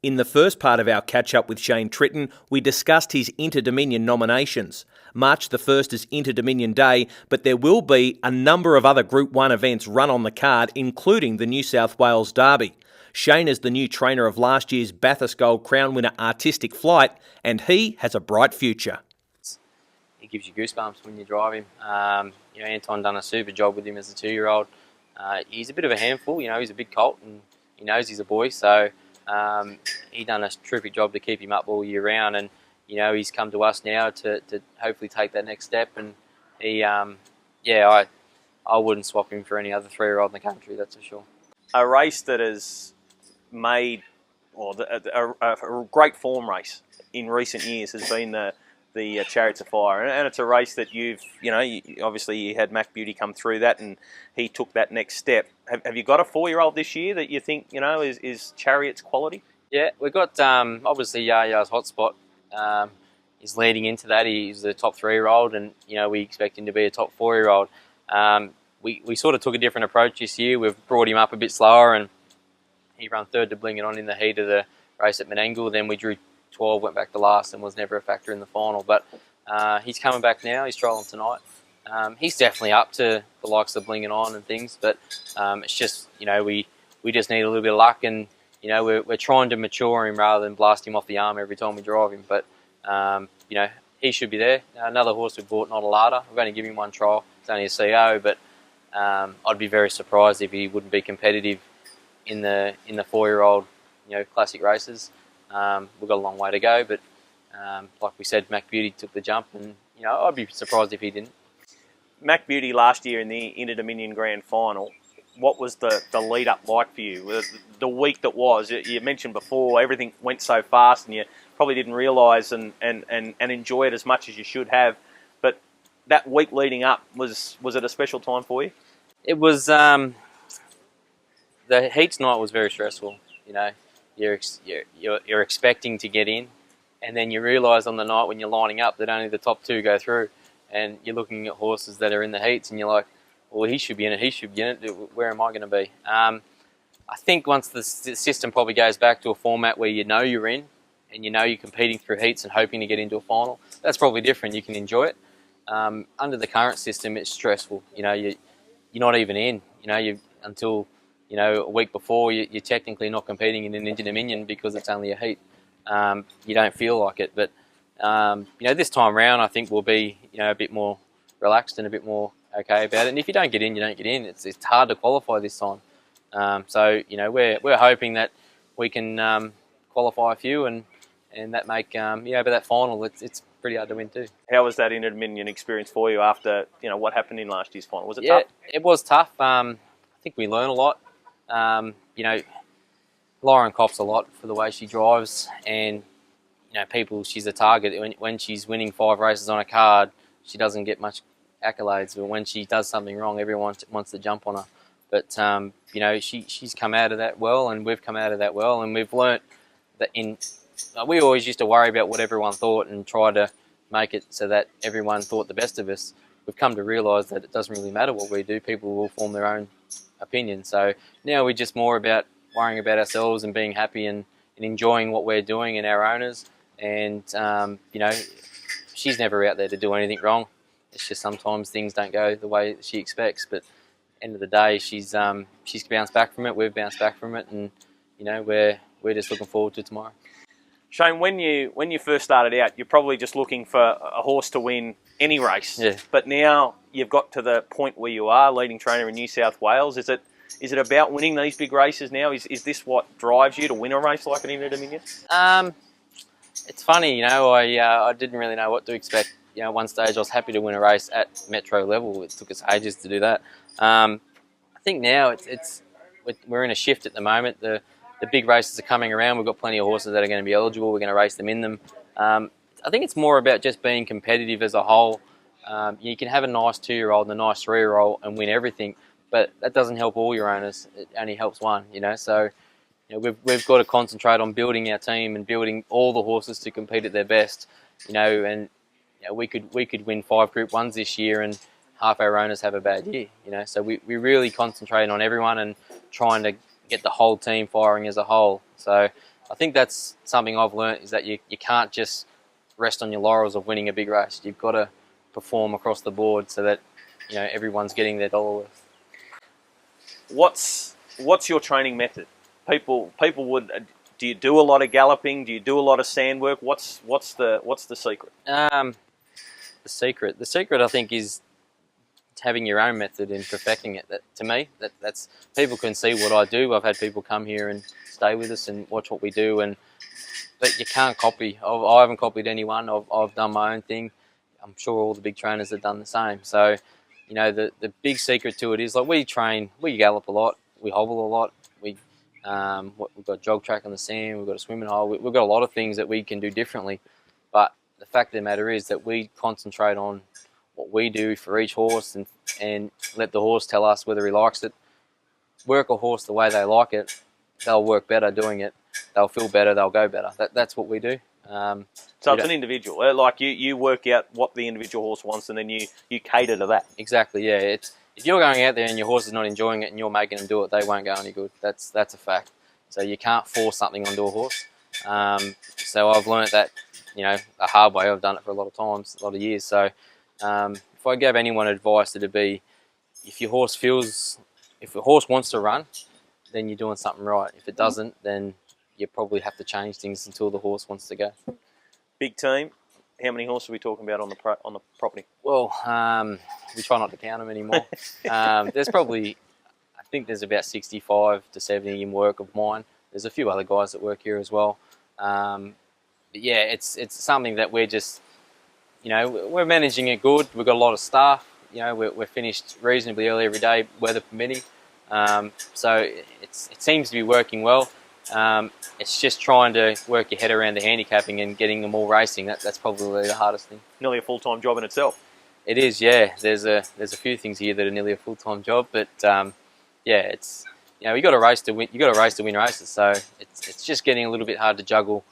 In the first part of our catch-up with Shane Tritton, we discussed his Inter-Dominion nominations. March the 1st is Inter-Dominion Day, but there will be a number of other Group 1 events run on the card, including the New South Wales Derby. Shane is the new trainer of last year's Bathurst Gold Crown winner Artistic Flight, and he has a bright future. It gives you goosebumps when you drive him. Anton done a super job with him as a 2-year-old. He's a bit of a handful, he's a big colt and he knows he's a boy, so he done a terrific job to keep him up all year round, and he's come to us now to hopefully take that next step. And he, I wouldn't swap him for any other 3-year-old in the country, that's for sure. A race that has made, a great form race in recent years has been the Chariots of Fire, and it's a race that obviously you had Mac Beauty come through that, and he took that next step. Have you got a 4-year-old this year that you think is Chariots quality? Yeah, we've got obviously Yaya's Hotspot. He's leading into that. He's the top 3-year-old, and we expect him to be a top 4-year-old. We sort of took a different approach this year. We've brought him up a bit slower, and he ran third to Bling It On in the heat of the race at Menangle. Then we drew 12, went back to last, and was never a factor in the final. But he's coming back now. He's trolling tonight. He's definitely up to the likes of Bling It On and things. But it's just we just need a little bit of luck, and we're trying to mature him rather than blast him off the arm every time we drive him. But he should be there. Another horse we bought, Not a Larder. We've only given him one trial. It's only a CO, but I'd be very surprised if he wouldn't be competitive in the 4-year-old classic races. We've got a long way to go, but like we said, Mac Beauty took the jump, and I'd be surprised if he didn't. Mac Beauty last year in the Inter-Dominion Grand Final, what was the lead up like for you? The week that was, you mentioned before, everything went so fast, and you probably didn't realise and enjoy it as much as you should have. But that week leading up, was it a special time for you? It was. The heats night was very stressful. You're expecting to get in, and then you realise on the night when you're lining up that only the top 2 go through, and you're looking at horses that are in the heats, and you're like, well, he should be in it, he should be in it, where am I going to be? I think once the system probably goes back to a format where you're in, and you're competing through heats and hoping to get into a final, that's probably different. You can enjoy it. Under the current system, it's stressful. You're not even in. Until a week before, you're technically not competing in an Inter-Dominion because it's only a heat. You don't feel like it, but this time round, I think we'll be a bit more relaxed and a bit more okay about it. And if you don't get in, you don't get in. It's hard to qualify this time. So we're hoping that we can qualify a few and that make but that final, it's pretty hard to win too. How was that Inter-Dominion experience for you after what happened in last year's final? Was it tough? Yeah, it was tough. I think we learned a lot. Lauren cops a lot for the way she drives, and she's a target. When she's winning 5 races on a card, she doesn't get much accolades, but when she does something wrong, everyone wants to jump on her. But she's come out of that well, and we've come out of that well, and we've learnt that we always used to worry about what everyone thought and try to make it so that everyone thought the best of us. We've come to realise that it doesn't really matter what we do. People will form their own opinion. So now we're just more about worrying about ourselves and being happy and enjoying what we're doing and our owners. And she's never out there to do anything wrong. It's just sometimes things don't go the way she expects. But end of the day, she's bounced back from it. We've bounced back from it, and we're just looking forward to tomorrow. Shane, when you first started out, you're probably just looking for a horse to win any race. Yeah. But now you've got to the point where you are leading trainer in New South Wales. Is it about winning these big races now? Is this what drives you to win a race like an Inter-Dominion? It's funny, I didn't really know what to expect. At one stage I was happy to win a race at Metro level. It took us ages to do that. I think now we're in a shift at the moment. The big races are coming around. We've got plenty of horses that are going to be eligible. We're going to race them in them. I think it's more about just being competitive as a whole. You can have a nice 2-year-old and a nice 3-year-old and win everything, but that doesn't help all your owners. It only helps one, So we've got to concentrate on building our team and building all the horses to compete at their best. And we could win 5 Group 1s this year, and half our owners have a bad year. So we really concentrate on everyone and trying to get the whole team firing as a whole. So I think that's something I've learnt, is that you can't just rest on your laurels of winning a big race. You've got to perform across the board so that everyone's getting their dollar worth. What's your training method? People would. Do you do a lot of galloping? Do you do a lot of sand work? What's the secret? The secret I think is having your own method and perfecting it. That, to me, that's people can see what I do. I've had people come here and stay with us and watch what we do, but you can't copy. I haven't copied anyone. I've done my own thing. I'm sure all the big trainers have done the same. So, the big secret to it is, like, we gallop a lot, we hobble a lot, we've got jog track on the sand, we've got a swimming hole, we've got a lot of things that we can do differently. But the fact of the matter is that we concentrate on what we do for each horse and let the horse tell us whether he likes it. Work a horse the way they like it, they'll work better doing it, they'll feel better, they'll go better. That's what we do. So it's an individual. Like you work out what the individual horse wants, and then you cater to that. Exactly, yeah. If you're going out there and your horse is not enjoying it and you're making them do it, they won't go any good. That's a fact. So you can't force something onto a horse. So I've learnt that, the hard way. I've done it for a lot of times, a lot of years. So if I gave anyone advice, it'd be, if a horse wants to run, then you're doing something right. If it doesn't, then you probably have to change things until the horse wants to go. Big team. How many horses are we talking about on the property? Well, we try not to count them anymore. There's probably, I think there's about 65 to 70 in work of mine. There's a few other guys that work here as well. But yeah, it's something that we're just, we're managing it good. We've got a lot of staff. We're finished reasonably early every day, weather permitting. So it seems to be working well. It's just trying to work your head around the handicapping and getting them all racing. That's probably the hardest thing. Nearly a full-time job in itself. It is, yeah. There's a few things here that are nearly a full-time job, but yeah, it's you got to race to win. You got to race to win races. So it's just getting a little bit hard to juggle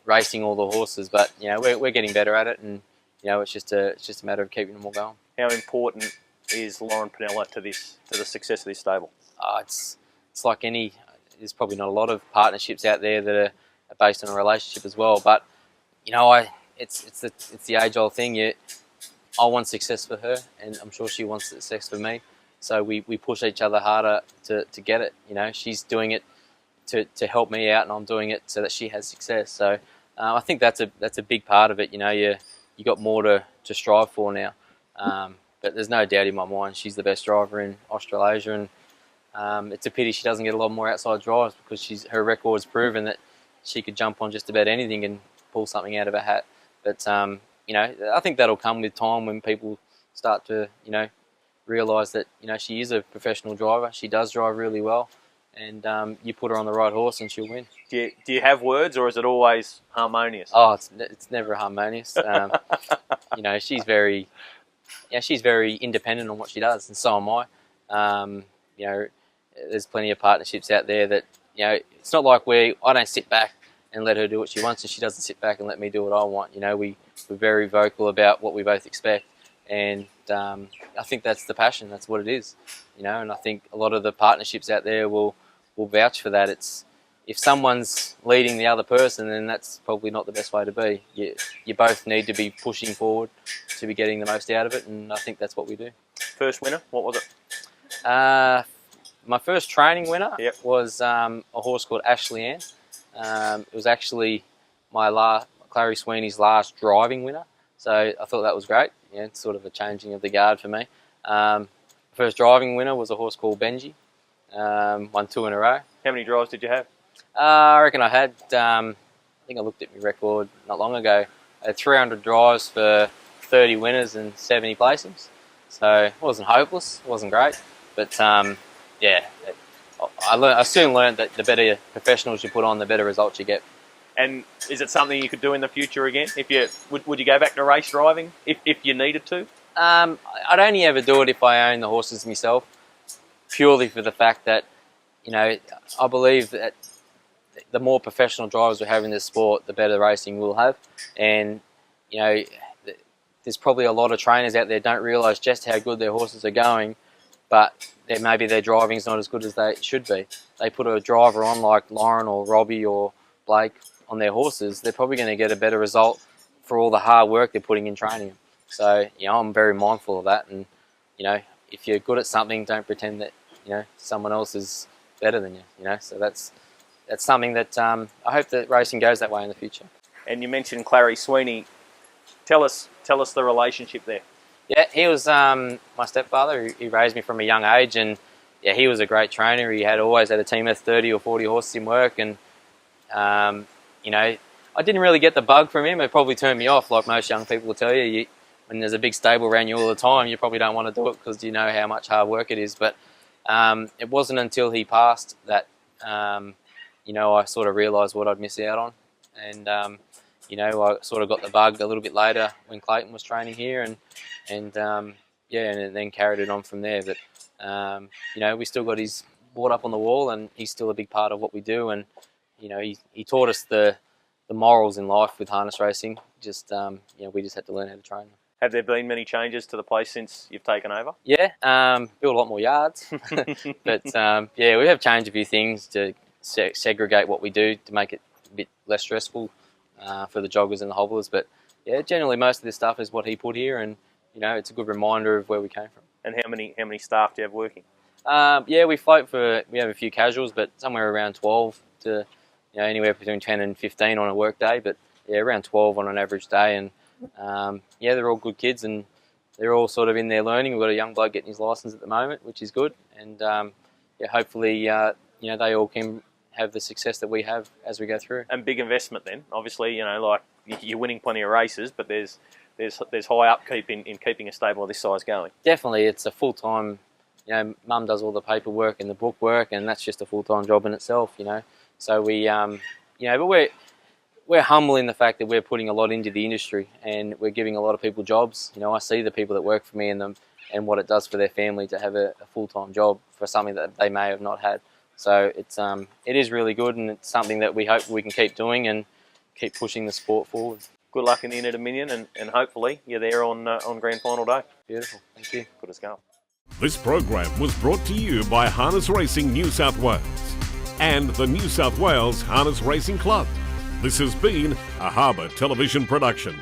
racing all the horses, but we're getting better at it, and it's just a matter of keeping them all going. How important is Lauren Pinella to the success of this stable? It's like any. There's probably not a lot of partnerships out there that are based on a relationship as well. But it's the age-old thing. I want success for her, and I'm sure she wants success for me. So we push each other harder to get it. She's doing it to help me out, and I'm doing it so that she has success. So I think that's a big part of it. You got more to strive for now. But there's no doubt in my mind she's the best driver in Australasia, and it's a pity she doesn't get a lot more outside drives, because her record's proven that she could jump on just about anything and pull something out of her hat. But I think that'll come with time, when people start to realise that she is a professional driver. She does drive really well, and you put her on the right horse and she'll win. Do you have words, or is it always harmonious? Oh, it's never harmonious. She's very independent on what she does, and so am I. There's plenty of partnerships out there that, it's not like I don't sit back and let her do what she wants, and she doesn't sit back and let me do what I want. We're very vocal about what we both expect, and I think that's the passion. That's what it is, and I think a lot of the partnerships out there will vouch for that. If someone's leading the other person, then that's probably not the best way to be. You both need to be pushing forward to be getting the most out of it, and I think that's what we do. First winner, what was it? My first training winner Yep. was a horse called Ashley Ann. It was actually Clary Sweeney's last driving winner, so I thought that was great. It's sort of a changing of the guard for me. First driving winner was a horse called Benji. Won 2 in a row. How many drives did you have? I reckon I had, I think I looked at my record not long ago. I had 300 drives for 30 winners and 70 placings. So it wasn't hopeless, it wasn't great. But I soon learned that the better professionals you put on, the better results you get. And is it something you could do in the future again? Would you go back to race driving if you needed to? I'd only ever do it if I own the horses myself, purely for the fact that, I believe that the more professional drivers we have in this sport, the better racing we'll have. And, there's probably a lot of trainers out there don't realise just how good their horses are going, but maybe their driving's not as good as they should be. They put a driver on like Lauren or Robbie or Blake on their horses, they're probably going to get a better result for all the hard work they're putting in training them. So, I'm very mindful of that. And, if you're good at something, don't pretend that, someone else is better than you, So that's something that I hope that racing goes that way in the future. And you mentioned Clary Sweeney. Tell us the relationship there. Yeah, he was my stepfather. He raised me from a young age, and yeah, he was a great trainer. He always had a team of 30 or 40 horses in work, and I didn't really get the bug from him. It probably turned me off, like most young people will tell you. When there's a big stable around you all the time, you probably don't want to do it because you know how much hard work it is. But it wasn't until he passed that I sort of realised what I'd miss out on, and I sort of got the bug a little bit later when Clayton was training here, and then carried it on from there. But we still got his board up on the wall, and he's still a big part of what we do. And he taught us the morals in life with harness racing. Just we just had to learn how to train them. Have there been many changes to the place since you've taken over? Yeah, built a lot more yards, but we have changed a few things to segregate what we do to make it a bit less stressful for the joggers and the hobblers. But yeah, generally most of this stuff is what he put here, and it's a good reminder of where we came from. And how many staff do you have working? We have a few casuals, but somewhere around 12 to anywhere between 10 and 15 on a work day. But yeah, around 12 on an average day, and they're all good kids, and they're all sort of in there learning. We've got a young bloke getting his licence at the moment, which is good, and hopefully they all can have the success that we have as we go through. And big investment then, obviously. Like you're winning plenty of races, but there's high upkeep in keeping a stable of this size going. Definitely, it's a full time. Mum does all the paperwork and the book work, and that's just a full time job in itself. So we but we're humble in the fact that we're putting a lot into the industry, and we're giving a lot of people jobs. I see the people that work for me and what it does for their family to have a full-time job for something that they may have not had. So it is really good, and it's something that we hope we can keep doing and keep pushing the sport forward. Good luck in the Inter-Dominion, and hopefully you're there on Grand Final day. Beautiful, thank you. Good as gold. This program was brought to you by Harness Racing New South Wales and the New South Wales Harness Racing Club. This has been a Harbour Television production.